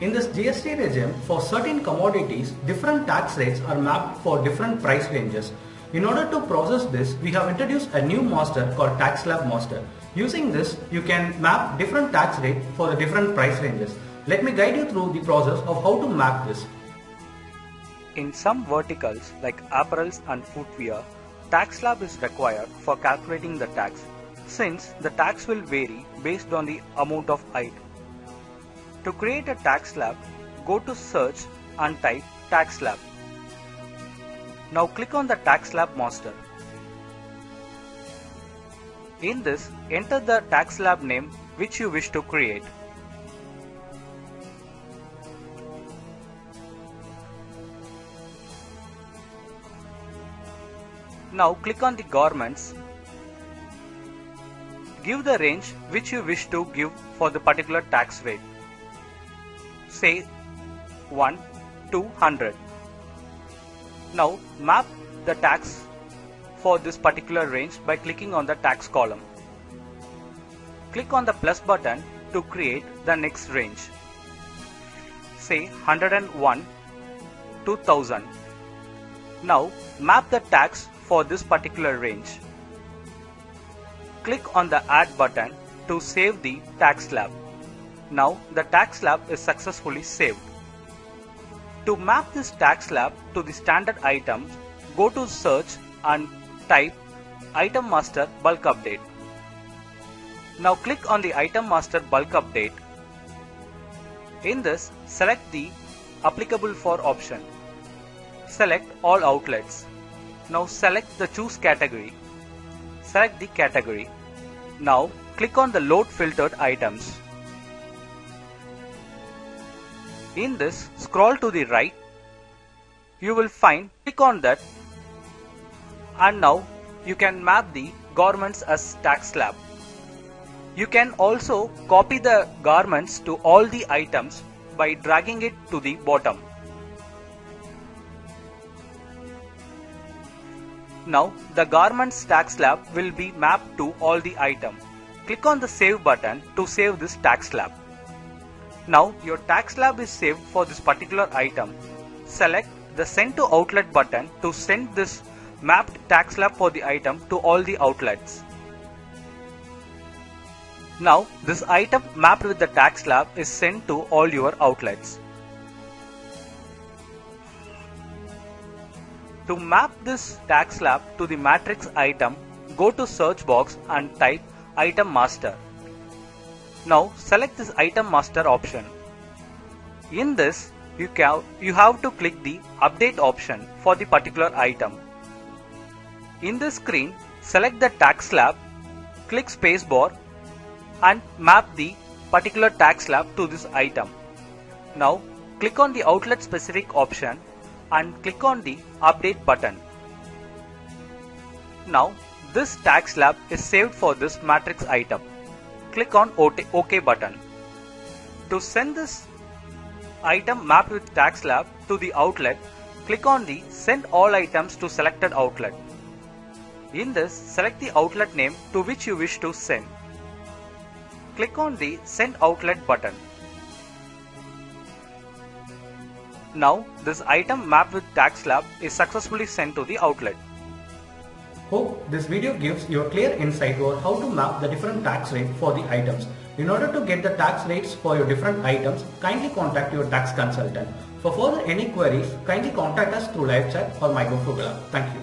In this GST regime, for certain commodities, different tax rates are mapped for different price ranges. In order to process this, we have introduced a new master called Tax Slab Master. Using this, you can map different tax rate for the different price ranges. Let me guide you through the process of how to map this. In some verticals like apparels and footwear, tax slab is required for calculating the tax, since the tax will vary based on the amount of item. To create a tax slab, go to search and type tax slab. Now click on the tax slab master. In this, enter the tax slab name which you wish to create. Now click on the garments. Give the range which you wish to give for the particular tax rate. Say 1 to 100. Now map the tax for this particular range by clicking on the tax column. Click on the plus button to create the next range. Say 101 to 1000. Now map the tax for this particular range. Click on the add button to save the tax slab. Now the tax slab is successfully saved. To map this tax slab to the standard items, go to search and type item master bulk update. Now click on the item master bulk update. In this, select the applicable for option. Select all outlets. Now select the choose category. Select the category. Now click on the load filtered items. In this, scroll to the right. You will find, click on that, and now you can map the garments as tax slab. You can also copy the garments to all the items by dragging it to the bottom. Now the garments tax slab will be mapped to all the items. Click on the save button to save this tax slab. Now your tax slab is saved for this particular item. Select the send to outlet button to send this mapped tax slab for the item to all the outlets. Now this item mapped with the tax slab is sent to all your outlets. To map this tax slab to the matrix item, go to search box and type item master. Now select this item master option. In this, you have to click the update option for the particular item. In this screen, select the tax slab, click spacebar and map the particular tax slab to this item. Now click on the outlet specific option and click on the update button. Now this tax slab is saved for this matrix item. Click on OK button. To send this item mapped with tax slab to the outlet, click on the send all items to selected outlet. In this, select the outlet name to which you wish to send. Click on the send outlet button. Now this item mapped with tax slab is successfully sent to the outlet. Hope this video gives you a clear insight over how to map the different tax rate for the items. In order to get the tax rates for your different items, kindly contact your tax consultant. For further any queries, kindly contact us through live chat or MyGoFormula. Thank you.